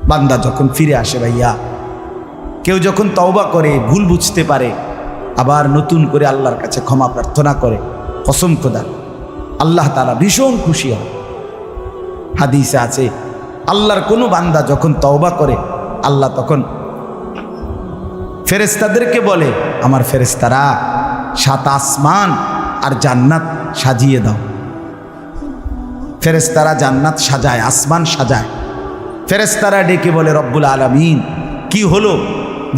বান্দা যখন ফিরে আসে ভাইয়া, কেউ যখন তওবা করে, ভুল বুঝতে পারে, আবার নতুন করে আল্লাহর কাছে ক্ষমা প্রার্থনা করে, কসম খোদা আল্লাহ তাআলা ভীষণ খুশি হয়। হাদিসে আছে আল্লাহর কোনো বান্দা যখন তওবা করে, আল্লাহ তখন ফেরেশতাদেরকে বলে, আমার ফেরেশতারা 7 আসমান আর জান্নাত সাজিয়ে দাও। ফেরেশতারা জান্নাত সাজায়, আসমান সাজায়। ফেরেশতারা ডেকে বলে, রব্বুল আলামিন কি হলো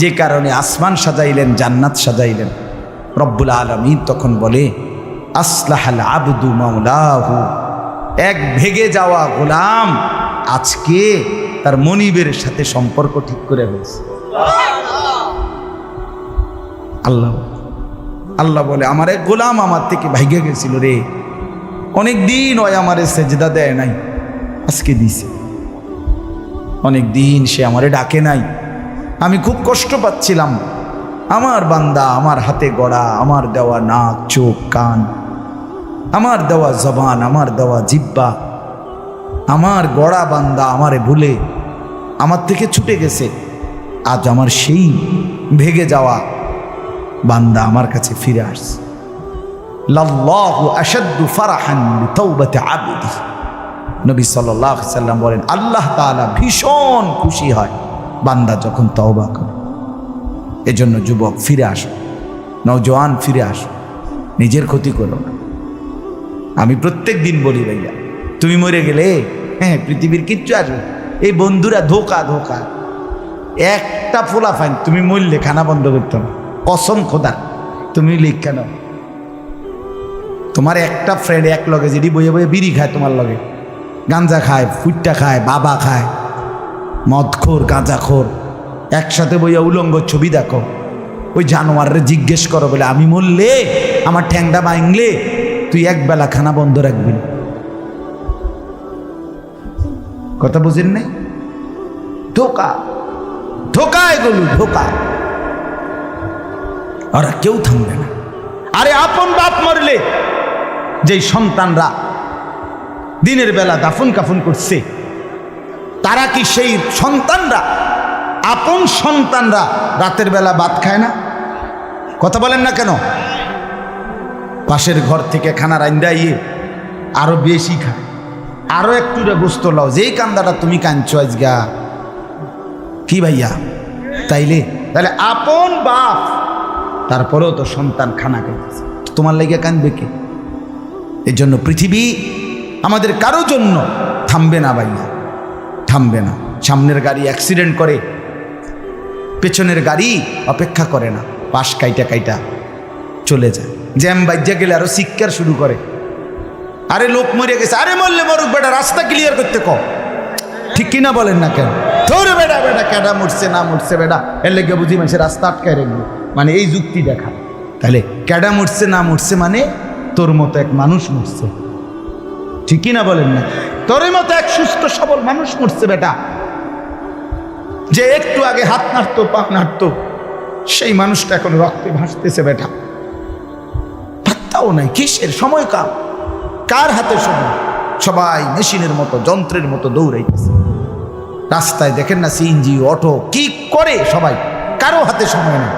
যে কারণে আসমান সাজাইলেন, জান্নাত সাজাইলেন? রব্বুল আলামিন তখন বলে, আসলাহাল আবদু মাওলাহু, এক ভেগে যাওয়া গোলাম আজকে তার মনিবের সাথে সম্পর্ক ঠিক করে হয়েছে। আল্লাহ আল্লাহ বলে, আমার এক গোলাম আমার থেকে ভাইগে গেছিল রে, অনেক দিন ওই আমারে সেজদা দেয় নাই, আজকে দিছে। অনেক দিন সে আমারে ডাকে নাই, আমি খুব কষ্ট পাচ্ছিলাম। আমার বান্দা আমার হাতে গড়া, আমার দেওয়া নাক, চোখ, কান, আমার দেওয়া জবান, আমার দেওয়া জিহ্বা, আমার গড়া বান্দা আমারে ভুলে আমার থেকে ছুটে গেছে। আজ আমার সেই ভেগে যাওয়া বান্দা আমার কাছে ফিরে আসছে। লাল্লাহু আশাদ্দু ফারাহান বিতাওবাতি আবদি, নবী সাল্লাল্লাহু আলাইহি সাল্লাম বলেন, আল্লাহ তাআলা ভীষণ খুশি হয় বান্দা যখন তওবা করে। এজন্য যুবক ফিরে আসো, নওজোয়ান ফিরে আসো, নিজের ক্ষতি করো না। আমি প্রত্যেক দিন বলি ভাইয়া, তুমি মরে গেলে হ্যাঁ পৃথিবীর কিচ্ছু আসবে, এই বন্ধুরা ধোকা ধোকা। একটা ফোলা ফাইন, তুমি মরলে খানা বন্ধ করতে হবে, কসম খোদা তুমি লিখা নাও। তোমার একটা ফ্রেন্ড এক লগে যেটি বইয়ে বইয়ে বিড়ি খায়, তোমার লগে গাঞ্জা খায়, ফুটটা খায়, বাবা খায়, মদখোর, গাঁজাখোর, একসাথে বইয়া উলঙ্গ ছবি দেখো। ওই জানোয়ারে জিজ্ঞেস করো বলে, আমি মরলে আমার ঠ্যাংটা ভাঙলে তুই একবেলা খানা বন্ধ রাখবি। কথা বুঝেন নাই? ধোকা ধোকা, এগুলো ধোকা। ওরা কেউ থামবে না। আরে আপন বাপ মরলে যেই সন্তানরা দিনের বেলা দাফন কাফন করছে, তারা কি সেই সন্তানরা, আপন সন্তানরা রাতের বেলা ভাত খায় না? কথা বলেন না কেন? পাশের ঘর থেকে খানা রান্দাইয়ে আরো বেশি খায়, আরো একটু গোস্ত লাও, যেই কান্দাটা তুমি কাঁদছো আজগা। কি ভাইয়া? তাইলে তাহলে আপন বাপ, তারপরেও তো সন্তান খানা খাইতেছে, তোমার লেগে কাঁদবে কে? এর জন্য পৃথিবী আমাদের কারো জন্য থামবে না ভাইয়া, থামবে না। সামনের গাড়ি অ্যাক্সিডেন্ট করে, পেছনের গাড়ি অপেক্ষা করে না, পাশ কাইটা কাইটা চলে যায়। জ্যাম বাজ্যা গেলে আরো চিৎকার শুরু করে, আরে লোক মরে গেছে, আরে মরলে মরুক বেটা, রাস্তা ক্লিয়ার করতে কও। ঠিক কিনা বলেন না কেন? ধরে বেটা বেটা কেডা মরছে না মরছে বেটা, এর লেগে বুঝি মানুষের রাস্তা আটকায় রাখবে, মানে এই যুক্তি দেখা। তাহলে কেডা মরছে না মরছে মানে তোর মতো এক মানুষ মরছে। ঠিক কিনা বলেন না? তোর মতো এক সুস্থ সবল মানুষ মরছে বেটা, যে একটু আগে হাত নাড়তো, পা নাড়তো, সেই মানুষটা এখন রক্তে ভাসতেছে বেটা। পাত্তাও নাই, কিসের সময় কাম, কার হাতে সময়? সবাই মেশিনের মতো, যন্ত্রের মতো দৌড়াইতেছে। রাস্তায় দেখেন না সিএনজি, অটো কি করে সবাই, কারো হাতে সময় নেই।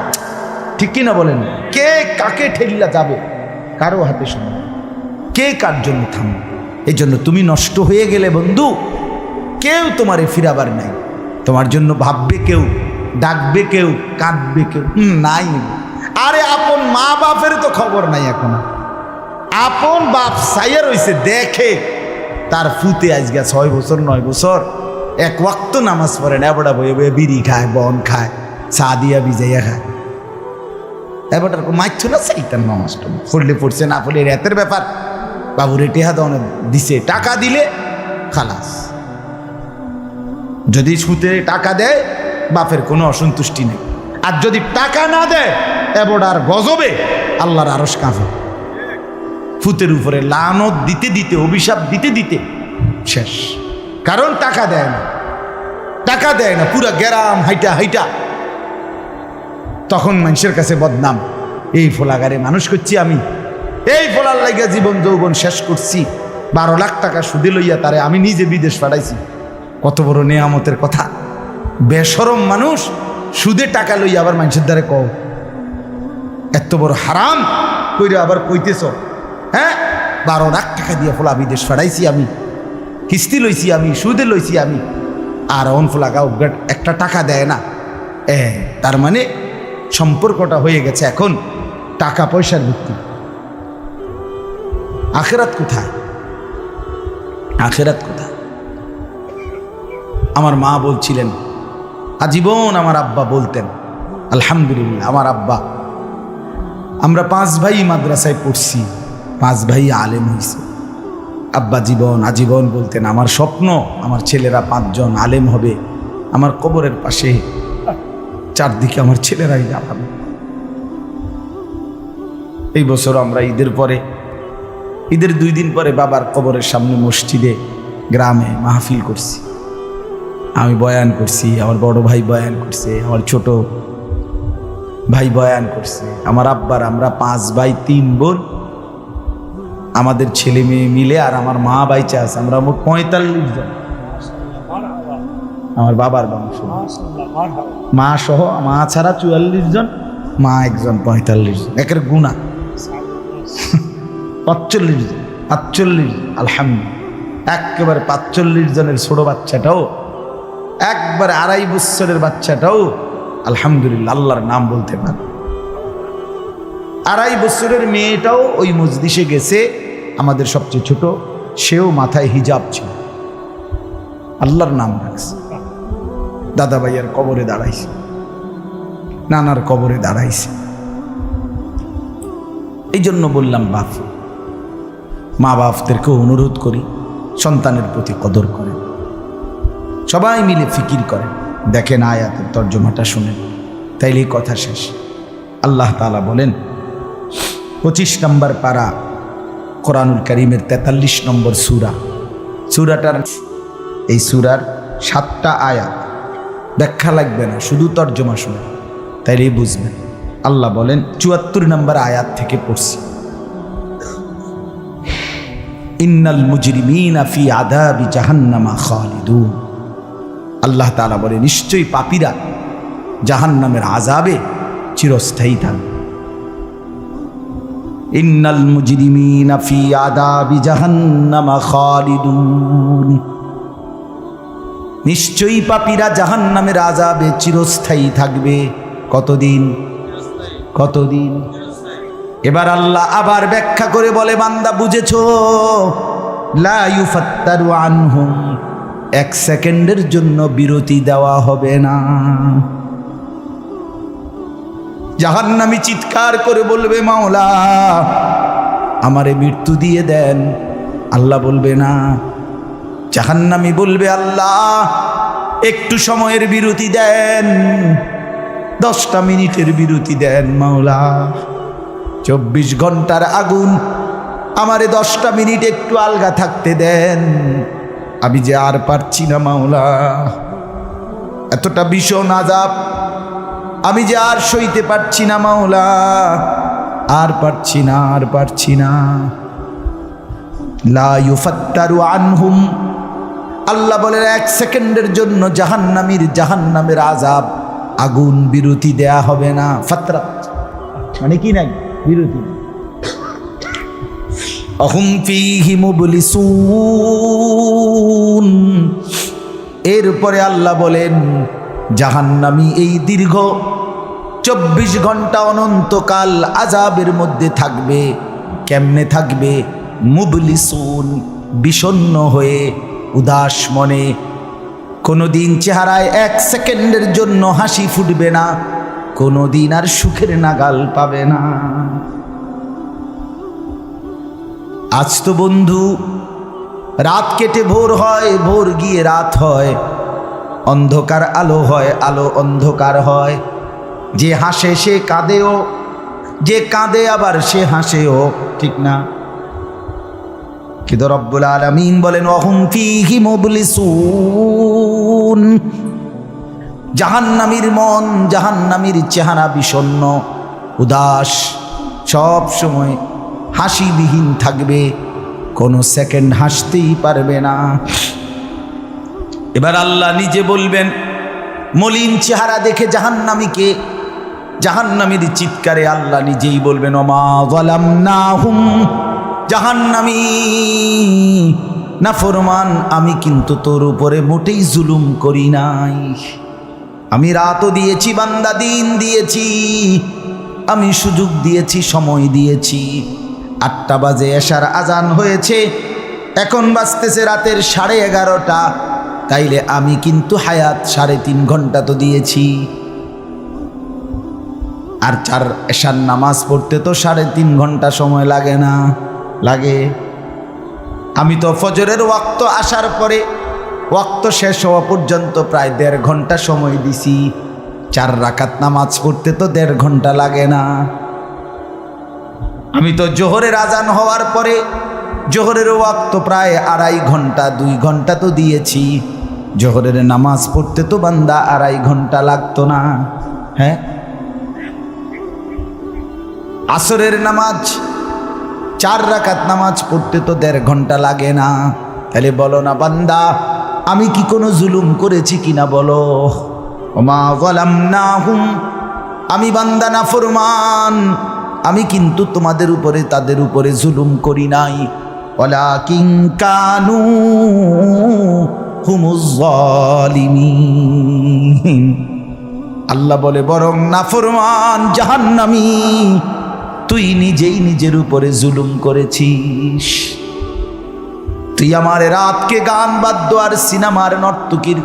ঠিক কিনা বলেন? কে কাকে ঠেলিয়া যাবে, কারো হাতে সময় নেই। কে কার জন্য থামবে? এই জন্য তুমি নষ্ট হয়ে গেলে বন্ধু, কেউ তোমারে ফিরাবার নাই। তোমার জন্য ভাববে কেউ, ডাকবে কেউ, কাঁদবে কেউ নাই। আরে আপন মা বাপের তো খবর নাই এখন। আপন বাপ সাইয়া রইছে, দেখে তার ফুতে আজকে 6 বছর 9 বছর এক ওয়াক্ত নামাজ পড়ে না, এবড়া বয়ে বয়ে বিড়ি খায়, বন খায়, চা দিয়া ভিজাইয়া খায়। এবারটার মাইছ না চাইতাম নামাজটা পড়লে পড়ছে, না পড়লে রাতের ব্যাপার। বাবুরে টেহা দনে দিছে, টাকা দিলে খালাস। যদি সুতে টাকা দেয় বাপের কোনো অসন্তুষ্টি নেই, আর যদি টাকা না দেয় এবড়ার গজবে আল্লাহর আরশ কাঁপে। ফুতের উপরে লানত দিতে দিতে, অভিশাপ দিতে দিতে শেষ। কারণ টাকা দেয় না, টাকা দেয় না, পুরা গ্রাম হাইটা হাইটা তখন মানুষের কাছে বদনাম। এই ফোলাগারে মানুষ করছি আমি, এই ফোলার লাগিয়া জীবন যৌবন শেষ করছি, 12 লাখ টাকা সুদে লইয়া তারে আমি নিজে বিদেশ পাঠাইছি। কত বড় নেয়ামতের কথা! বেশরম মানুষ সুদে টাকা লই আবার মানুষের দ্বারে কও এত বড় হারাম কইরে আবার কইতেছ, হ্যাঁ 12 লাখ টাকা দিয়ে ফোলা বিদেশ ফাড়াইছি আমি, কিস্তি লইছি আমি, সুদে লইছি আমি, আর অন ফোলাগাও একটা টাকা দেয় না। তার মানে সম্পর্কটা হয়ে গেছে এখন টাকা পয়সার ভিত্তি। আখেরাত কোথায়? আখেরাত কোথায়? আমার মা বলছিলেন, আজীবন আমার আব্বা বলতেন, আলহামদুলিল্লাহ আমার আব্বা, আমরা 5 ভাই মাদ্রাসায় পড়ছি, 5 ভাই আলেম হয়েছে। আব্বা আজীবন বলতেন, আমার স্বপ্ন আমার ছেলেরা 5 জন আলেম হবে, আমার কবরের পাশে চারদিকে আমার ছেলেরাই দাঁড়াবে। এই বছর আমরা ঈদের 2 দিন পরে বাবার কবরের সামনে মসজিদে গ্রামে মাহফিল করছি। আমি বয়ান করছি, আমার বড় ভাই বয়ান করছে, আমার ছোট ভাই বয়ান করছে, আমার আব্বার, আমরা 5 ভাই 3 বোন, আমাদের ছেলে মেয়ে মিলে, আর আমার মা বাইচা আছে, আমরা মোট 45 জন। আমার বাবার বংশ, মা সহ, মা ছাড়া 44 জন, মা একজন 45 জন, একের গুণা 45 জন, 45 আলহামদুলিল্লাহ। একেবারে 45 জনের ছোট বাচ্চাটাও, একবারে 2.5 বছরের বাচ্চাটাও আলহামদুলিল্লাহ আল্লাহর নাম বলতে পারে। 2.5 বছরের মেয়েটাও ওই মজলিসে গেছে, আমাদের সবচেয়ে ছোট, সেও মাথায় হিজাব ছিল, আল্লাহর নাম রাখছে। দাদা ভাইয়ার কবরে দাঁড়াইছে, নানার কবরে দাঁড়াইছে। এই জন্য বললাম মা বাপদেরকে অনুরোধ করি সন্তানের প্রতি কদর করেন, সবাই মিলে ফিকির করেন, দেখেন আয়াতের তর্জমাটা শুনেন, তাইলেই কথা শেষ। আল্লাহ তাআলা বলেন 25 নম্বর পারা কোরআনুল কারীমের 43 নম্বর সূরাটার, এই সূরার 7টা আয়াত, ব্যাখ্যা লাগবে না, শুধু তর্জমা শুনে তাইলেই বুঝবেন। আল্লাহ বলেন 74 নম্বর আয়াত থেকে পড়ছি, ইন্নাল মুজরিমিনা ফি আযাবি জাহান্নামা খালিদুন। আল্লাহ তাআলা বলে নিশ্চয়ই পাপীরা জাহান্নামের আযাবে চিরস্থায়ী থাকবে। ইন্নাল মুজরিমিনা ফি আযাবি জাহান্নামা খালিদুন, নিশ্চয়ই পাপীরা জাহান্নামের আযাবে চিরস্থায়ী থাকবে। কতদিন? এবার আল্লাহ আবার ব্যাখ্যা করে বলে, বান্দা বুঝেছো? লা ইউফাত্তারু আনহুম, 1 সেকেন্ডের জন্য বিরতি দেওয়া হবে না। জাহান্নামী চিৎকার করে বলবে, মাওলা আমারে মৃত্যু দিয়ে দেন। আল্লাহ বলবে না। জাহান্নামী বলবে, আল্লাহ একটু সময়ের বিরতি দেন, 10টা মিনিটের বিরতি দেন মাওলা। 24 ঘন্টার আগুন, আমারে 10টা মিনিট একটু আলগা থাকতে দেন, আমি যে আর পারছি না মাওলা, এতটা ভীষণ আযাব আমি যে আর সইতে পারছি না মাওলা, আর পারছি না। লা ইউফাত্তারু আনহুম, আল্লাহ বলেন 1 সেকেন্ডের জন্য জাহান্নামের আযাব, আগুন বিরতি দেয়া হবে না। ফাতরাত মানে কি নাই? বিরতি। আহুম ফীহি মুবলিসুন, এরপরে আল্লাহ বলেন জাহান্নামী এই দীর্ঘ 24 ঘন্টা অনন্তকাল আযাবের মধ্যে থাকবে। কেমনে থাকবে? মুবলিসুন, বিষণ্ণ হয়ে, উদাস মনে। কোনোদিন চেহারায় 1 সেকেন্ডের জন্য হাসি ফুটবে না, কোনোদিন আর সুখের নাগাল পাবে না। আজ তো বন্ধু রাত কেটে ভোর হয়, ভোর গিয়ে রাত হয়, অন্ধকার আলো হয়, আলো অন্ধকার হয়। যে হাসে সে কাঁদেও, যে কাঁদে আবার সে হাসেও, ঠিক না? কিন্তু রব্বুল আলামিন বলেন ওয়াহুম ফীহি মুবলিসুন, জাহান্নামীর মন, জাহান্নামীর চেহারা বিষণ্ণ, উদাস, সব সময় হাসিবিহীন থাকবে, কোনো সেকেন্ড হাসতেই পারবে না। এবার আল্লাহ নিজে বলবেন মলিন চেহারা দেখে জাহান্নামীকে, জাহান্নামীর চিৎকারে আল্লাহ নিজেই বলবেন ওমা যালামনাহুম, জাহান্নামী নাফরমান আমি কিন্তু তোর উপরে মোটেই জুলুম করি নাই। আমি রাতও দিয়েছি বান্দা, দিন দিয়েছি, আমি সুযোগ দিয়েছি, সময় দিয়েছি। 8টা বাজে এশার আজান হয়েছে, এখন বাজতেছে রাতের 11:30। তাইলে আমি কিন্তু হায়াত 3.5 ঘন্টা তো দিয়েছি। আর 4 এশার নামাজ পড়তে তো 3.5 ঘন্টা সময় লাগে না? লাগে। আমি তো ফজরের ওয়াক্ত আসার পরে ওয়াক্ত শেষ হওয়া পর্যন্ত প্রায় 1.5 ঘন্টা সময় দিছি। 4 রাকাত নামাজ পড়তে তো 1.5 ঘন্টা লাগে না? আমি তো জোহরের আজান হওয়ার পরে জোহরের ওয়াক্ত প্রায় 2.5 ঘন্টা, 2 ঘন্টা তো দিয়েছি। জোহরের নামাজ পড়তে তো বান্দা 2.5 ঘন্টা লাগতো না? হ্যাঁ। আসরের নামাজ 4 রাকাত নামাজ পড়তে তো 1.5 ঘন্টা লাগে না? তাহলে বলো না বান্দা আমি কি কোনো জুলুম করেছি কিনা বলো? ওমা যালামনাহুম, আমি বান্দা নাফরমান, আমি কিন্তু তোমাদের উপরে তাদের উপরে জুলুম করি নাই। ওয়ালাকিন কানু হুমুজ জালিমিন। আল্লাহ বলে বরং নাফরমান জাহান্নামী তুই নিজেই নিজের উপরে জুলুম করেছিস। তুই আমার রাতকে গান বাদ্য আর সিনেমার নর্তকীর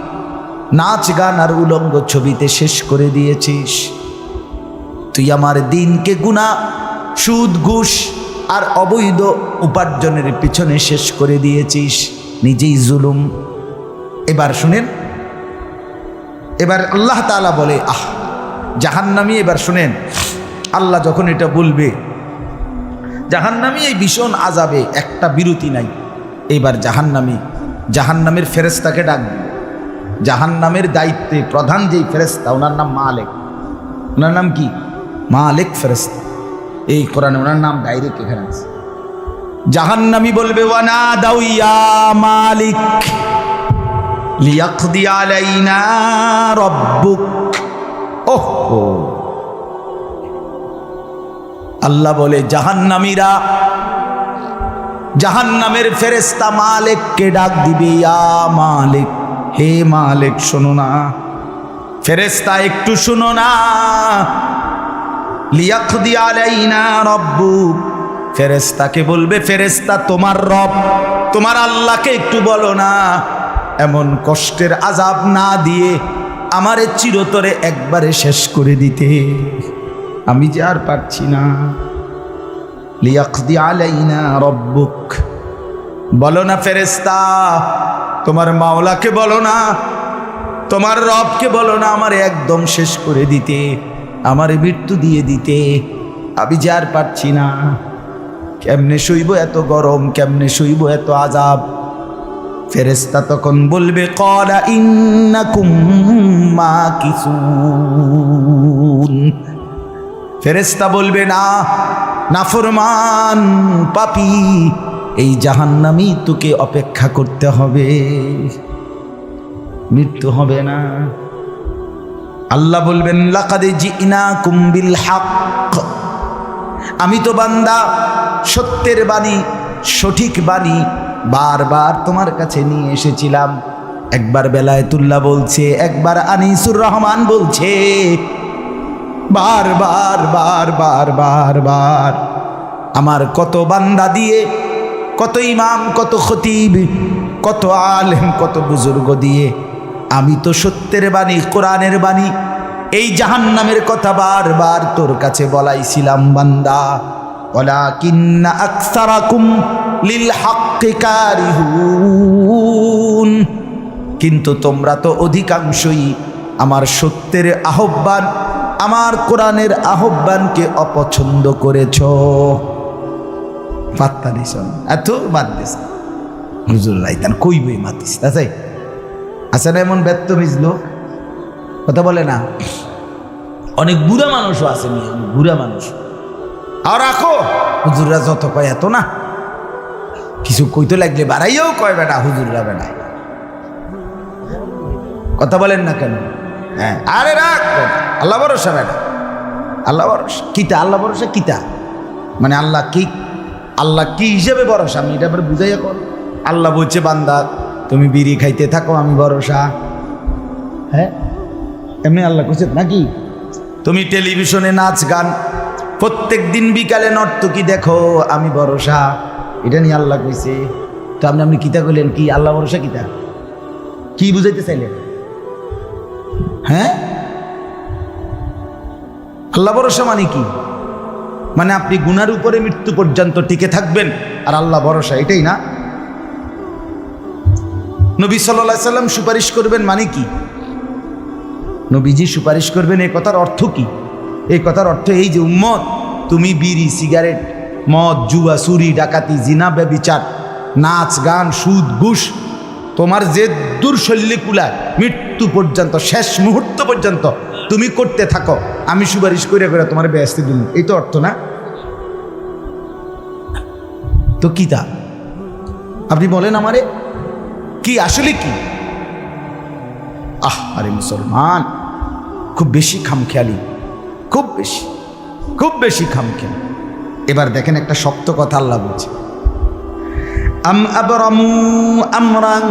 নাচ গান আর উলঙ্গ ছবিতে শেষ করে দিয়েছিস। তুই আমার দিনকে গুনাহ, সুদ, ঘুষ আর অবৈধ উপার্জনের পিছনে শেষ করে দিয়েছিস, নিজেই জুলুম। এবার শুনেন, এবার আল্লাহ তাআলা বলে জাহান্নামী, এবার শুনেন আল্লাহ যখন এটা বলবে জাহান্নামী এই ভীষণ আযাবে একটা বিরতি নাই। এইবার জাহান্নামের ফেরেশতাকে ডাকবে। জাহান্নামের দায়িত্বে প্রধান যেই ফেরেশতা, ওনার নাম মালিক। ওনার নাম কি? মালিক ফেরেশতা। এই কোরআনে ওনার নাম ডাইরেক্ট এখানে আছে। জাহান্নামী বলবে ওয়ানাদাউ ইয়া মালিক লিয়াকদি আলাইনা রাব্বুক। ওহো, আল্লাহ বলে জাহান্নামীরা, জাহান্নামের ফেরেশতা মালিককে ডাক দিবে, ইয়া মালিক, হে মালিক শোনো না, ফেরেশতা একটু শোনো না। লিয়াকদি আলাইনা রাব্বুক, ফেরেশতাকে বলবে ফেরেশতা তোমার রব, তোমার আল্লাহকে একটু বলো না এমন কষ্টের আযাব না দিয়ে আমারে চিরতরে একবারে শেষ করে দিতে, আমি যে আর পারছি না। লিয়াকদি আলাইনা রাব্বুক, বলো না ফেরেশতা তোমার মাওলাকে বলো না, তোমার রবকে বলো না আমারে একদম শেষ করে দিতে, আমারে মৃত্যু দিয়ে দিতে, আমি যে আর পারছি না। কেমনে সইব এত গরম, কেমনে সইব এত আযাব? ফেরেশতা তখন বলবে ক্বালা ইন্নাকুম মাকিসুন। ফেরেশতা বলবে না নাফরমান পাপী, এই জাহান্নামী তোকে অপেক্ষা করতে হবে, মৃত্যু হবে না। আল্লাহ বলবেন লাকাদ জিনাকুম বিল হক, আমি তো বান্দা সত্যের বাণী, সঠিক বাণী বারবার তোমার কাছে নিয়ে এসেছিলাম। একবার বেলায়েতুল্লাহ বলছে, একবার আনিসুর রহমান বলছে, বারবার বারবার বারবার আমার কত বান্দা দিয়ে, কত ইমাম, কত খতিব, কত আলেম, কত বুজুর্গ দিয়ে আমি তো সত্যের বাণী, কোরআনের বাণী, এই জাহান্নামের কথা বারবার তোর কাছে বলাইছিলাম বান্দা। ওয়ালাকিন্না আকসারাকুম লিল হাক্কি কারিহুন, কিন্তু তোমরা তো অধিকাংশই আমার সত্যের আহ্বান, আমার কোরআনের আহ্বানকে অপছন্দ করেছ। পাত্তা দিস এত বাদ দিস হুজুর রাইতান কইবই মাতিস, তাই আছে না এমন ব্যর্থমিজ লোক, কথা বলে না। অনেক বুড়া মানুষও আছে, বুড়া মানুষ। আর রাখো হুজুররা যত কয় এত না, কিছু কইতে লাগলে বাড়াইয়াও কয় বেটা হুজুররা বেড়ায়, কথা বলেন না কেন? হ্যাঁ, আরে রাখ আল্লাহ ভরসা বেটা, আল্লাহ ভরসা কিতা, আল্লাহ ভরসা কিতা মানে আল্লাহ কি, আল্লাহ কি হিসেবে ভরসা আমি এটা আবার বুঝাইয়া কর। আল্লাহ বলছে বান্দা তুমি বিড়ি খাইতে থাকো আমি ভরসা, হ্যাঁ এমনি আল্লাহ কইছে নাকি? তুমি টেলিভিশনে নাচ গান প্রত্যেক দিন বিকালে নর্তকী দেখো আমি ভরসা, এটা নিয়ে আল্লাহ কইছে। তো আপনি কিতা কইলেন কি আল্লাহ ভরসা কিতা, কি বুঝাইতে চাইলেন? হ্যাঁ, আল্লাহ ভরসা মানে কি? মানে আপনি গুনার উপরে মৃত্যু পর্যন্ত টিকে থাকবেন আর আল্লাহ ভরসা, এটাই না? নবী সাল্লাল্লাহু আলাইহি সাল্লাম সুপারিশ করবেন মানে কি? নবীজি সুপারিশ করবেন এই কথার অর্থ কি? এই কথার অর্থ এই যে উম্মত তুমি বিড়ি সিগারেট মদ জুয়া চুরি ডাকাতি জিনা ব্যভিচার নাচ গান সুদ ঘুষ তোমার যে দুর্শল্যে কুলায় মৃত্যু পর্যন্ত শেষ মুহূর্ত পর্যন্ত তুমি করতে থাকো, আমি সুপারিশ করে করে তোমার বেহেশতে দিন, এই তো অর্থ না? তো কি তা আপনি বলেন আমারে কি আসলে কি? আরে মুসলমান খুব বেশি খামখেয়ালি, খুব বেশি খামখেয়ালি। এবার দেখেন একটা শক্ত কথা আল্লাহ বলছে, আম আবরামু আমরান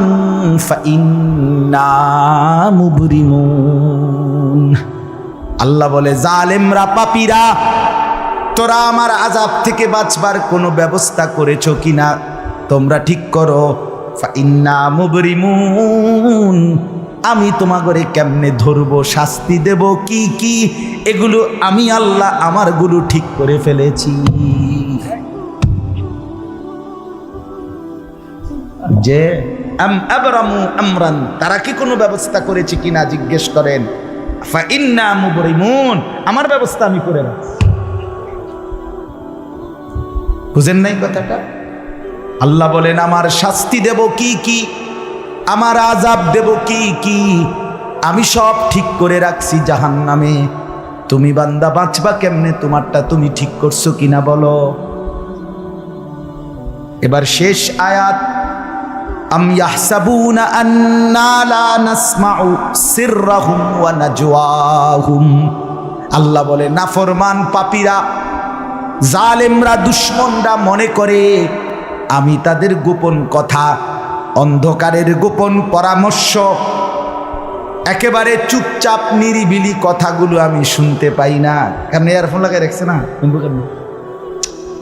ফাইন্না মুবরিমুন। আল্লাহ বলে জালেমরা পাপীরা তোরা আমার আযাব থেকে বাঁচবার কোনো ব্যবস্থা করেছো কিনা তোমরা ঠিক করো। ফাইন্না মুবরিমুন, আমি তোমাগরে কেমনে ধরবো শাস্তি দেব কি কি এগুলো আমি আল্লাহ আমারগুলো ঠিক করে ফেলেছি। যে আম আবরামু আমরান, তারা কি কোনো ব্যবস্থা করেছে কিনা জিজ্ঞেস করেন। ফাইন্না মুবরিমুন, আমার ব্যবস্থা আমি করে রাখছি। বুঝেন নাই কথাটা? আল্লাহ বলেন আমার শাস্তি দেব কি কি, আমার আযাব দেব কি কি আমি সব ঠিক করে রাখছি জাহান্নামে। তুমি বান্দা বাঁচবা কেমনে তোমারটা তুমি ঠিক করছো কিনা বলো। এবার শেষ আয়াত, আম ইয়াহসাবুনা আন্না লা নাসমাউ সিররাহুম ওয়া নাজওয়াহুম। আল্লাহ বলে নাফরমান পাপীরা জালেমরা দুশমনরা মনে করে আমি তাদের গোপন কথা অন্ধকারের গোপন পরামর্শ একেবারে চুপচাপ নিরিবিলি কথাগুলো আমি শুনতে পাই না। কারণ ইয়ারফোন লাগাই রাখছে না, শুনবো কেন?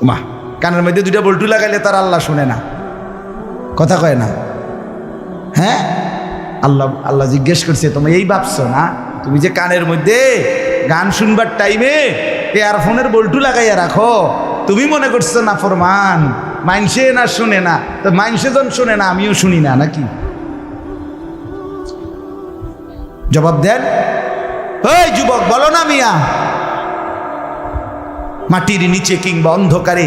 মা কানের মধ্যে দুইটা বল্টু লাগাইলে তার আল্লাহ শুনে না, কথা কয় না। হ্যাঁ, আল্লাহ জিজ্ঞেস করছে তুমি এই ভাবছো না তুমি যে কানের মধ্যে গান শুনবার টাইমে ইয়ারফোনের বল্টু লাগাইয়া রাখো, তুমি মনে করছো না ফরমান মাইনসে না শুনে না, তো মাইনসে যখন শুনে না আমিও শুনি না নাকি? জবাব দেন। ওই যুবক বলো না মিয়া, মাটির নিচে কিংবা অন্ধকারে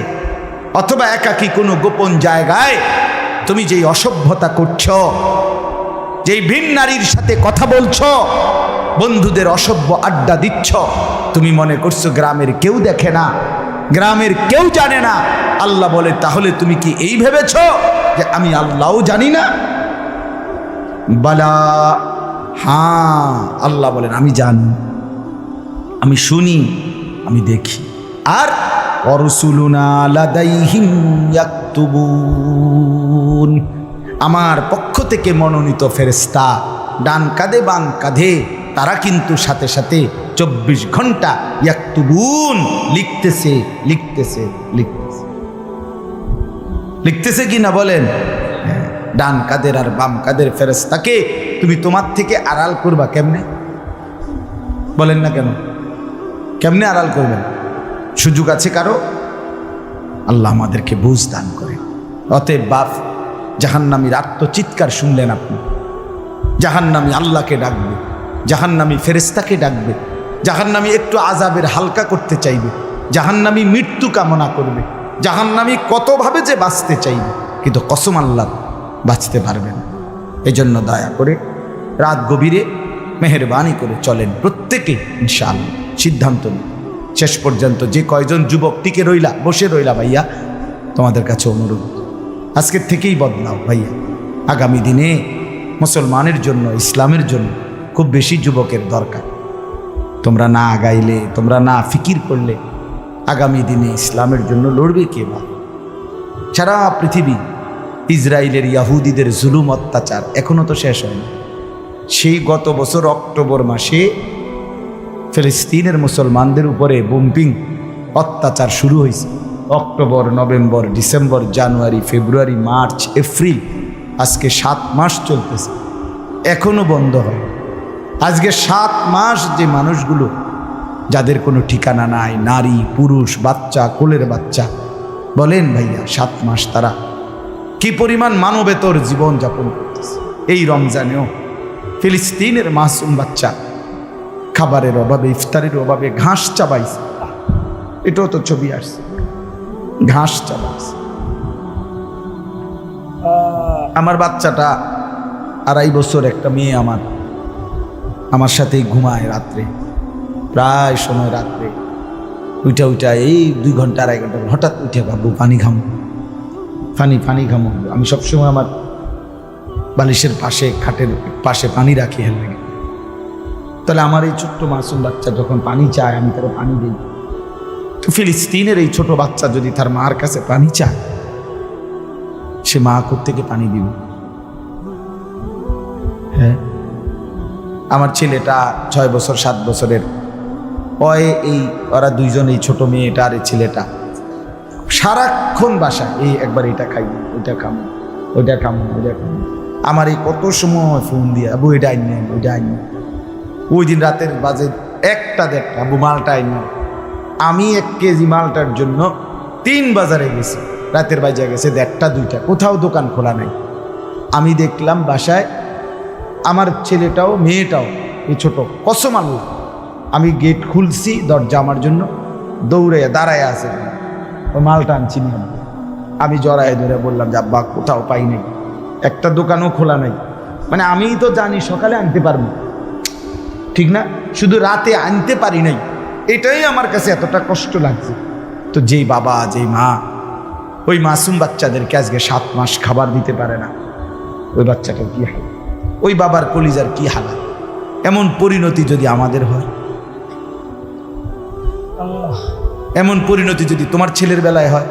অথবা একাকী কোনো গোপন জায়গায় তুমি যেই অসভ্যতা করছো, যেই ভিন নারীর সাথে কথা বলছো, বন্ধুদের অসভ্য আড্ডা দিচ্ছ, তুমি মনে করছো গ্রামের কেউ দেখে না, গ্রামের কেউ জানে না। আল্লাহ বলে তাহলে তুমি কি এই ভেবেছ যে আমি আল্লাহও জানি না? বালা, হ্যাঁ আল্লাহ বলেন আমি জানি, আমি শুনি, আমি দেখি। আর অরসুলুনা লাদাইহিম ইয়াকতুবুন, আমার পক্ষ থেকে মনোনীত ফেরেশতা ডান কাঁধে বাম কাঁধে তারা কিন্তু সাথে সাথে 24 ঘন্টা ইয়াকতুবুন লিখতেছে লিখতেছে লিখতেছে লিখতেছে কি না বলেন? ডান কাদের আর বাম কাদের ফেরেশতাকে তুমি তোমার থেকে আড়াল করবা কেমনে? বলেন না কেন? কেমনে আড়াল করবেন? সুযোগ আছে কারো? আল্লাহ আমাদেরকে বুঝ দান করে। অতএব বাপ, জাহান্নামীর আত্মচিৎকার শুনলেন আপনি, জাহান্নামী আল্লাহকে ডাকবে, জাহান্নামী ফেরেশতাকে ডাকবে, জাহান্নামী একটু আযাবের হালকা করতে চাইবে, জাহান্নামী মৃত্যু কামনা করবে, জাহান্নামী কতভাবে যে বাঁচতে চাইবে, কিন্তু কসম আল্লাহ বাঁচতে পারবে না। এই জন্য দয়া করে রাত গভীরে মেহেরবানি করে চলেন প্রত্যেকে ইনশাআল্লাহ। সিদ্ধান্ত নিন শেষ পর্যন্ত। যে কয়জন যুবক টিকে রইলা, বসে রইলা, ভাইয়া তোমাদের কাছে অনুরোধ, আজকের থেকেই বদলাও ভাইয়া। আগামী দিনে মুসলমানের জন্য, ইসলামের জন্য খুব বেশি যুবকের দরকার। তোমরা না আগাইলে, তোমরা না ফিকির করলে আগামী দিনে ইসলামের জন্য লড়বে কে? বা সারা পৃথিবী ইসরায়েলের ইয়াহুদিদের জুলুম অত্যাচার এখনো তো শেষ হয়নি। সেই গত বছর অক্টোবর মাসে ফিলিস্তিনের মুসলমানদের উপরে বোম্পিং অত্যাচার শুরু হয়েছে। অক্টোবর, নভেম্বর, ডিসেম্বর, জানুয়ারি, ফেব্রুয়ারি, মার্চ, এপ্রিল, আজকে 7 মাস চলতেছে, এখনো বন্ধ হয়। আজকে 7 মাস যে মানুষগুলো যাদের কোনো ঠিকানা নাই, নারী, পুরুষ, বাচ্চা, কোলের বাচ্চা, বলেন ভাইয়া 7 মাস তারা কি পরিমাণ মানবেতর জীবন যাপন করতেছে। এই রমজানেও ফিলিস্তিনের মাসুম বাচ্চা খাবারের অভাবে, ইফতারের অভাবে ঘাস চাবাইছে। এটাও তো ছবি আসছে, ঘাস চাবাইছে। আমার বাচ্চাটা 2.5 বছর, একটা মেয়ে আমার সাথেই ঘুমায় রাত্রে, প্রায় সময় রাত্রে উঠা এই 2 ঘন্টা 2.5 ঘন্টা হঠাৎ উঠে বাবু পানি ঘামো, পানি ঘামো। আমি সবসময় আমার বালিশের পাশে, খাটের পাশে পানি রাখি হেল লাগে। তাহলে আমার এই ছোট্ট মাসুম বাচ্চা যখন পানি চায়, আমি তার পানি দিই। তো ফিলিস্তিনের এই ছোট বাচ্চা যদি তার মার কাছে পানি চায়, সে মা কোত্থেকে পানি দিব? হ্যাঁ, আমার ছেলেটা 6 বছর 7 বছরের, ওরা 2 জন, এই ছোট মেয়েটা আর এই ছেলেটা সারাক্ষণ বাসায় এই একবার এটা খাই, ওইটা খামো, ওইটা খামো, ওইটা খামো। আমার এই কত সময় ফোন দিয়ে, আবু এটা আইন, ওইটা আইন। ওই দিন রাতের বাজে 1টা-1.5টা, আবু মালটা আইন। আমি 1 কেজি মালটার জন্য 3 বাজারে গেছি, রাতের বাজে গেছে 1.5-2টা, কোথাও দোকান খোলা নাই। আমি দেখলাম বাসায় আমার ছেলেটাও মেয়েটাও, এই ছোট, কসম আল্লাহ, আমি গেট খুলছি, দরজা আমার জন্য দৌড়ে দাঁড়ায় আছে, ওই মালটা আনছি না। আমি জড়ায় ধরে বললাম যে আব্বা কোথাও পাই নাই, একটা দোকানও খোলা নাই। মানে আমি তো জানি সকালে আনতে পারবো, ঠিক না, শুধু রাতে আনতে পারি নাই, এটাই আমার কাছে এতটা কষ্ট লাগছে। তো যেই বাবা, যেই মা ওই মাসুম বাচ্চাদেরকে আজকে 7 মাস খাবার দিতে পারে না, ওই বাচ্চাটার কি হাল, ওই বাবার কলিজার কি হালাত। এমন পরিণতি যদি আমাদের হয়, এমন পরিণতি যদি তোমার ছেলের বেলায় হয়,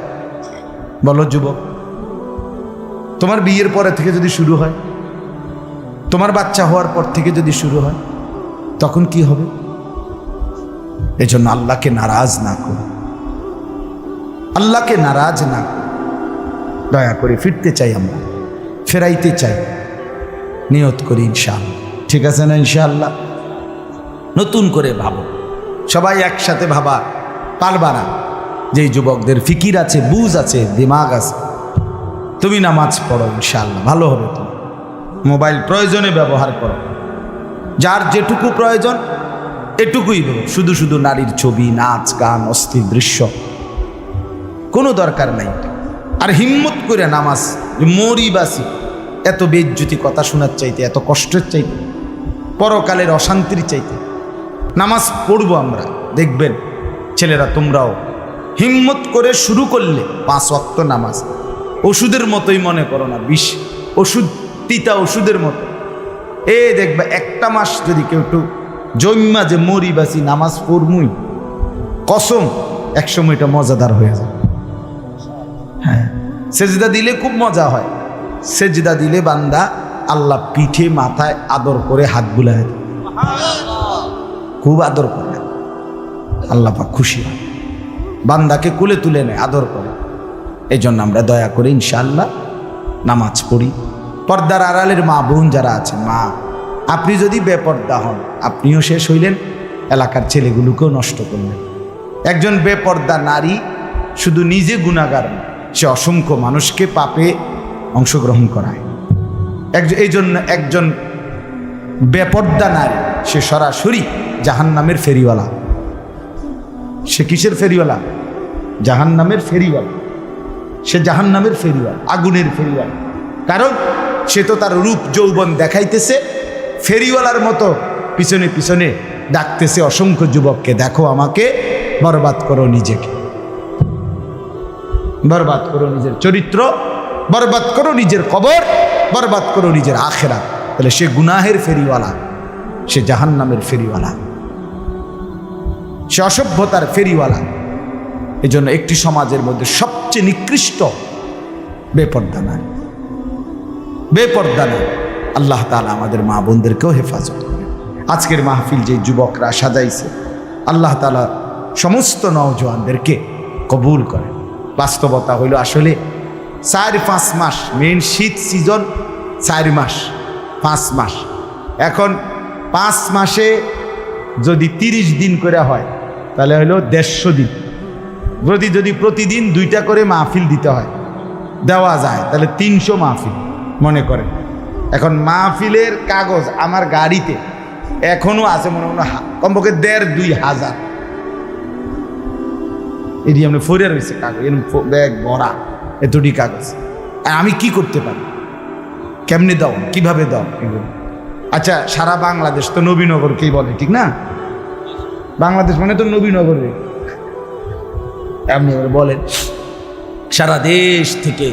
বলো যুবক, তোমার বিয়ের পরে থেকে যদি শুরু হয়, তোমার বাচ্চা হওয়ার পর থেকে যদি শুরু হয়, তখন কি হবে? এজন্য আল্লাহকে নারাজ না করো, আল্লাহকে নারাজ না করো। দয়া করে ফিরতে চাই, আমরা ফেরাইতে চাই, নিয়ত করি ইনশাআল্লাহ। ঠিক আছে না? ইনশাআল্লাহ নতুন করে ভাবো, সবাই একসাথে ভাবা পারবা না। যেই যুবকদের ফিকির আছে, বুঝ আছে, দিমাগ আছে, তুমি নামাজ পড়ো, ইনশাআল্লাহ ভালো হবে। তুমি মোবাইল প্রয়োজনে ব্যবহার করো, যার যেটুকু প্রয়োজন এটুকুই দেবো। শুধু শুধু নারীর ছবি, নাচ, গান, অস্থির দৃশ্য কোনো দরকার নাই। আর হিম্মত করে নামাজ, মরি বাসি, এত বেজ্জতি কথা শোনার চাইতে, এত কষ্টের চাইতে, পরকালের অশান্তির চাইতে নামাজ পড়বো আমরা। দেখবেন ছেলেরা, তোমরাও হিম্মত করে শুরু করলে 5 ওয়াক্ত নামাজ ওষুধের মতোই মনে করো না, বিষ ওষুধ, তিতা ওষুধের মতো। দেখবে 1টা মাস যদি কেউ একটু জন্মা যে মরি বাসি নামাজ পড়মুই, কসম একসময় এটা মজাদার হয়ে যায়। হ্যাঁ, সেজদা দিলে খুব মজা হয়। সেজদা দিলে বান্দা আল্লাহ পিঠে মাথায় আদর করে হাত বুলায়, খুব আদর করে, আল্লাহ পাক খুশি হয়, বান্দাকে কুলে তুলে নেয়, আদর করে। এই জন্য আমরা দয়া করে ইনশাআল্লাহ নামাজ পড়ি। পর্দার আড়ালের মা বোন যারা আছেন, মা, আপনি যদি বেপর্দা হন, আপনিও শেষ হইলেন, এলাকার ছেলেগুলোকেও নষ্ট করলেন। একজন বেপর্দা নারী শুধু নিজে গুনাহগার না, সে অসংখ্য মানুষকে পাপে অংশগ্রহণ করায়। এই জন্য একজন বেপর্দা নারী, সে সরাসরি জাহান্নামের ফেরিওয়ালা। সে কিসের ফেরিওয়ালা? জাহান্নামের ফেরিওয়ালা। সে জাহান্নামের ফেরিওয়ালা, আগুনের ফেরিওয়ালা। কারণ সে তো তার রূপ যৌবন দেখাইতেছে, ফেরিওয়ালার মতো পিছনে পিছনে ডাকতেছে অসংখ্য যুবককে, দেখো আমাকে, বরবাদ করো নিজেকে, বরবাদ করো নিজের চরিত্র, বরবাদ করো নিজের কবর, বরবাদ করো নিজের আখেরাত। তাহলে সে গুনাহের ফেরিওয়ালা, সে জাহান্নামের ফেরিওয়ালা, সে অসভ্যতার ফেরিওয়ালা। এজন্য একটি সমাজের মধ্যে সবচেয়ে নিকৃষ্ট বেপর্দা নারী, বেপর্দা নারী। আল্লাহ তাআলা আমাদের মা বোনদেরকেও হেফাজত করেন। আজকের মাহফিল যে যুবকরা সাজাইছে, আল্লাহ তাআলা সমস্ত নওজোয়ানদেরকে কবুল করেন। বাস্তবতা হইল আসলে 4-5 মাস, মেইন শীত সিজন 4 মাস 5 মাস। এখন 5 মাসে যদি 30 দিন করে হয় তাহলে হলো 150 দিন। যদি প্রতিদিন 2টা করে মাহফিল দিতে হয়, দেওয়া যায়, তাহলে 300 মাহফিল মনে করেন। এখন মাহফিলের কাগজ আমার গাড়িতে এখনো আছে মনে মনে কমপক্ষে 1,500-2,000 এটি আমি ফরিয়া রয়েছে কাগজ, ব্যাগ ভরা এতটি কাগজ। আমি কি করতে পারি? কেমনে দাও, কিভাবে দাও এগুলো? আচ্ছা, সারা বাংলাদেশ তো নবীনগরকেই বলে, ঠিক না? বাংলাদেশ মানে তো নবীনগর, এমনি বলেন। সারা দেশ থেকে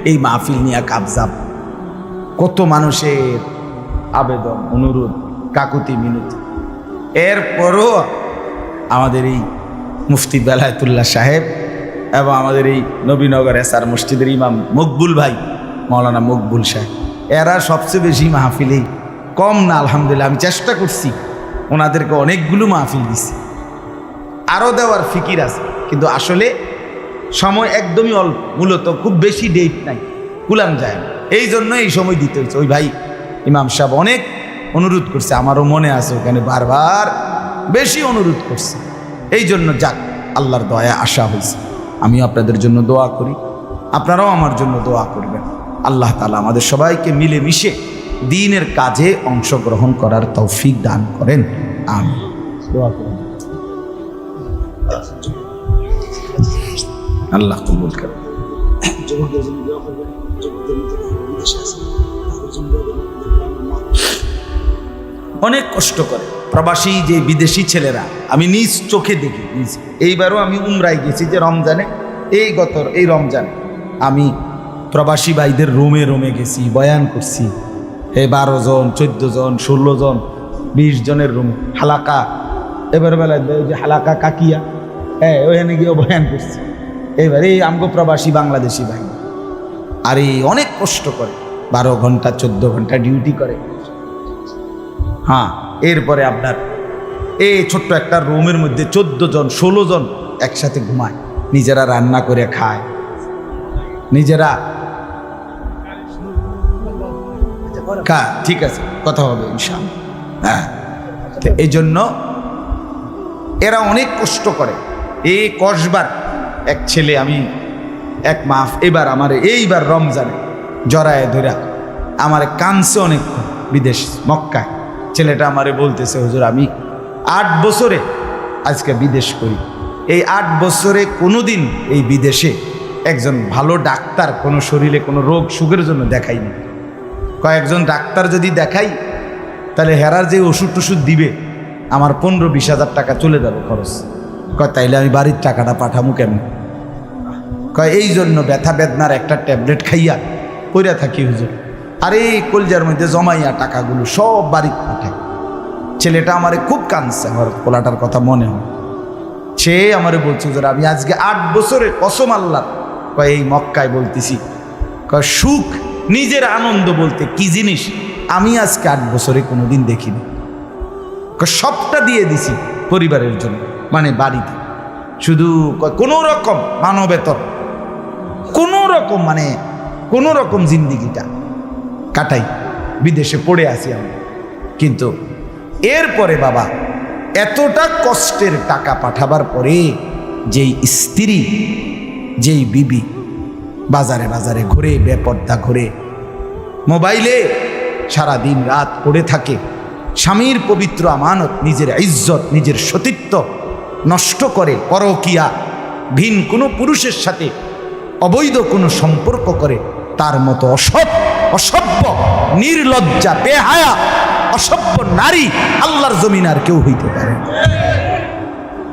এই মাহফিল নিয়ে কাবজাব, কত মানুষের আবেদন, অনুরোধ, কাকুতি মিনতি। এরপরও আমাদের এই মুফতি বেলায়েতুল্লাহ সাহেব এবং আমাদের এই নবীনগর এসআর মসজিদের ইমাম মকবুল ভাই, মৌলানা মকবুল সাহেব, এরা সবচেয়ে বেশি মাহফিলেই কম না। আলহামদুলিল্লাহ, আমি চেষ্টা করছি, ওনাদেরকে অনেকগুলো মাহফিল দিছি, আরও দেওয়ার ফিকির আছে, কিন্তু আসলে সময় একদমই অল্প। মূলত খুব বেশি ডেট নাই, কুলাম যায় না, এই জন্য এই সময় দিতে হচ্ছে। ওই ভাই ইমাম সাহেব অনেক অনুরোধ করছে, আমারও মনে আছে, ওখানে বারবার বেশি অনুরোধ করছে। এই জন্য যাক, আল্লাহর দয়া আশা হয়েছে। আমিও আপনাদের জন্য দোয়া করি, আপনারাও আমার জন্য দোয়া করবেন। আল্লাহ তাআলা আমাদের সবাইকে মিলেমিশে দ্বীনের কাজে অংশগ্রহণ করার তৌফিক দান করেন। আমিন। দোয়া করুন, আল্লাহ কবুল করেন। অনেক কষ্ট করে প্রবাসী যে বিদেশি ছেলেরা, আমি নিজ চোখে দেখি। এইবারও আমি উমরায় গেছি, যে রমজানে, এই রমজানে আমি প্রবাসী ভাইদের রোমে রোমে গেছি, বয়ান করছি। 12 জন, 14 জন, 16 জন, 20 জনের রুম, হালাকা। এবার বেলায় যে হালাকা কাকিয়া, ওখানে গিয়েও বয়ান করছি। এবার এই আমগো প্রবাসী বাংলাদেশি ভাই, আর এই অনেক কষ্ট করে, 12 ঘন্টা 14 ঘন্টা ডিউটি করে। হ্যাঁ, এরপরে আপনার এই ছোট্ট একটা রুমের মধ্যে 14 জন 16 জন একসাথে ঘুমায়, নিজেরা রান্না করে খায়, নিজেরা। ঠিক আছে, কথা হবে ইনশাআল্লাহ। হ্যাঁ, এই জন্য এরা অনেক কষ্ট করে। এই কসবার এক ছেলে, আমি এক মাস এবার আমার এইবার রমজানে জড়ায় ধরা আমার কানছে অনেক, বিদেশ মক্কায়। ছেলেটা আমারে বলতেছে, হুজুর আমি 8 বছরে আজকে বিদেশ করি, এই 8 বছরে কোনোদিন এই বিদেশে একজন ভালো ডাক্তার কোনো শরীরে কোনো রোগ সুখের জন্য দেখাইনি। কয়েকজন ডাক্তার যদি দেখাই তাহলে হেরার যে ওষুধ টষুধ দিবে আমার 15-20 হাজার টাকা চলে যাবে খরচ। তাইলে আমি বাড়ির টাকাটা পাঠামু কেমন? এই জন্য ব্যথা বেদনার একটা ট্যাবলেট খাইয়া পইরা থাকি হুজুর, আর এই কলজার মধ্যে জমাইয়া টাকাগুলো সব বাড়িতে পাঠায়। ছেলেটা আমারে খুব কাঁদছে, আমার পোলাটার কথা মনে হয়। সে আমারে বলছে, হুজুর আমি আজকে 8 বছরে কসম আল্লাহ, এই মক্কায় বলতেছি, সুখ নিজের আনন্দ বলতে কি জিনিস আমি আজকে 8 বছরে কোনোদিন দেখিনি। সবটা দিয়ে দিছি পরিবারের জন্য, মানে বাড়িতে, শুধু কোনো রকম মানবেতর, কোনো রকম মানে কোনো রকম জিন্দিগিটা কাটাই, বিদেশে পড়ে আসি আমি। কিন্তু এরপরে বাবা, এতটা কষ্টের টাকা পাঠাবার পরে যেই স্ত্রী, যেই বিবি বাজারে বাজারে ঘুরে, বেপর্দা ঘুরে, মোবাইলে সারা দিন রাত পড়ে থাকে, স্বামীর পবিত্র আমানত, নিজের ইজ্জত, নিজের সতীত্ব নষ্ট করে, পরকিয়া, ভিন কোনো পুরুষের সাথে অবৈধ কোনো সম্পর্ক করে, তার মতো অসভ্য, নির্লজ্জা, বেহায়া, অসভ্য নারী আল্লাহর জমিন আর কেউ হইতে পারে না।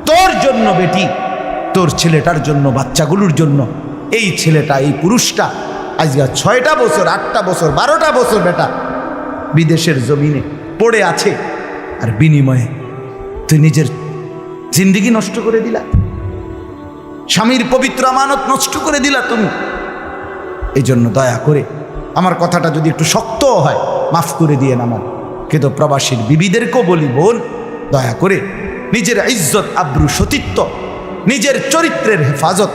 তোর জন্য বেটি, তোর ছেলেটার জন্য, বাচ্চাগুলোর জন্য এই ছেলেটা, এই পুরুষটা আজকে 6টা বছর, 8টা বছর, 12টা বছর বেটা বিদেশের জমিনে পড়ে আছে, আর বিনিময়ে তুই নিজের জিন্দেগি নষ্ট করে দিলা, স্বামীর পবিত্র আমানত নষ্ট করে দিলা তুমি। এই জন্য দয়া করে, আমার কথাটা যদি একটু শক্ত হয় মাফ করে দিয়ে আমার কিন্তু প্রবাসীর বিবিদেরকেও বলি, বোন দয়া করে নিজের ইজ্জত আব্রু সতীত্ব, নিজের চরিত্রের হেফাজত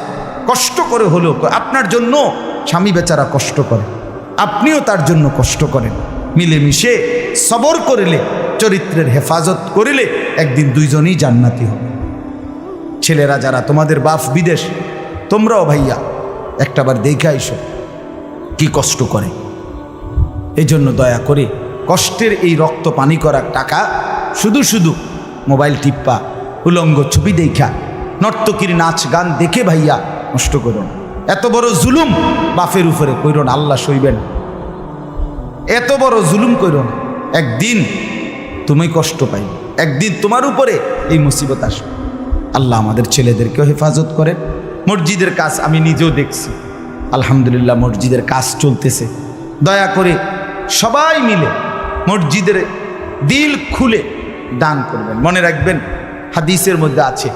কষ্ট করে হলেও, আপনার জন্য স্বামী বেচারা কষ্ট করে, আপনিও তার জন্য কষ্ট করেন, মিলেমিশে সবর করিলে, চরিত্রের হেফাজত করিলে একদিন দুইজনই জান্নাতি হবে। ছেলেরা যারা তোমাদের বাপ বিদেশ, তোমরাও ভাইয়া একটাবার দেখে আইসো কি কষ্ট করে। এই জন্য দয়া করে কষ্টের এই রক্ত পানি করার টাকা শুধু শুধু মোবাইল টিপ্পা, উলঙ্গ ছবি দেখা, নর্তকীর নাচ গান দেখে ভাইয়া নষ্ট করো না। এত বড় জুলুম বাপের উপরে কইরো না, আল্লাহ সইবেন। এত বড় জুলুম কইরো না, একদিন তুমি কষ্ট পাই, একদিন তোমার উপরে এই মুসিবত আসবে। আল্লাহ আমাদের ছেলেদেরকেও হেফাজত করেন। মসজিদের কাজ আমি নিজেও দেখছি, আলহামদুলিল্লাহ মসজিদের কাজ চলতেছে। দয়া করে সবাই মিলে মসজিদের দিল খুলে দান করবেন। মনে রাখবেন হাদিসের মধ্যে আছে,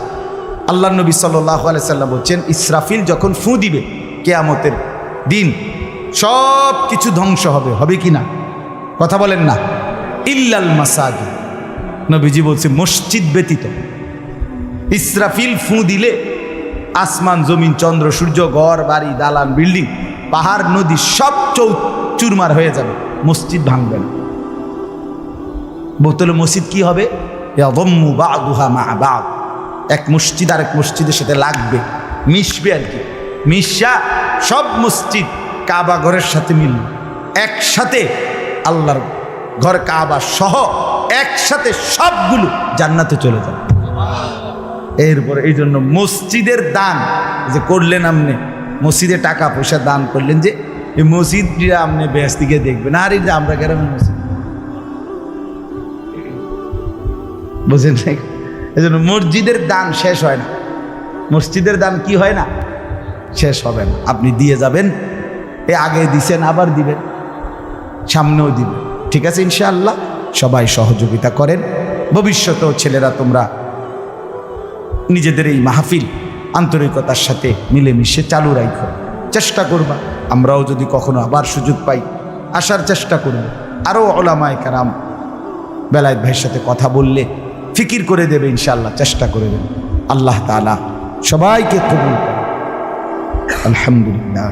আল্লাহ নবী সাল্লাল্লাহু আলাইহি সাল্লাম বলছেন, ইসরাফিল যখন ফু দিবে কিয়ামতের দিন সব কিছু ধ্বংস হবে, হবে কি না? কথা বলেন না। ইল্লাল মাসাজিদ, নবীজি বলছে মসজিদ ব্যতীত। ইসরাফিল ফু দিলে আসমান জমিন চন্দ্র সূর্য ঘর বাড়ি দালান বিল্ডিং পাহাড় নদী সব চুরমার হয়ে যাবে, মসজিদ ভাঙবে না। বোতলে মসজিদ কি হবে? ইয়াদম্মু বা'দুহা মা বা'দ, এক মসজিদ আর এক মসজিদের সাথে লাগবে, মিশবে আর কি। মিশা সব মসজিদ কাবা ঘরের সাথে মিলবে, একসাথে আল্লাহর ঘর কাবা সহ একসাথে সবগুলো জান্নাতে চলে যাবে। এরপরে এই জন্য মসজিদের দান যে করলেন, আপনি মসজিদে টাকা পয়সা দান করলেন, যে এই মসজিদটা আপনি বেশ দিকে দেখবেন, আর এই যে আমরা কেন মসজিদ বুঝেন না। এই জন্য মসজিদের দান শেষ হয় না, মসজিদের দান কি হয় না, শেষ হবে না। আপনি দিয়ে যাবেন, এ আগে দিছেন আবার দিবেন, সামনেও দিবেন, ঠিক আছে ইনশাআল্লাহ। সবাই সহযোগিতা করেন। ভবিষ্যতেও ছেলেরা তোমরা নিজেদের এই মাহফিল আন্তরিকতার সাথে মিলেমিশে চালু রাখো, চেষ্টা করবা। আমরাও যদি কখনো আবার সুযোগ পাই আসার চেষ্টা করব। আরও ওলামায়ে কেরাম বেলায়েত ভাইয়ের সাথে কথা বললে ফিকির করে দেবে ইনশাআল্লাহ, চেষ্টা করে দেবে। আল্লাহ তাআলা সবাইকে কবুল করুন। আলহামদুলিল্লাহ।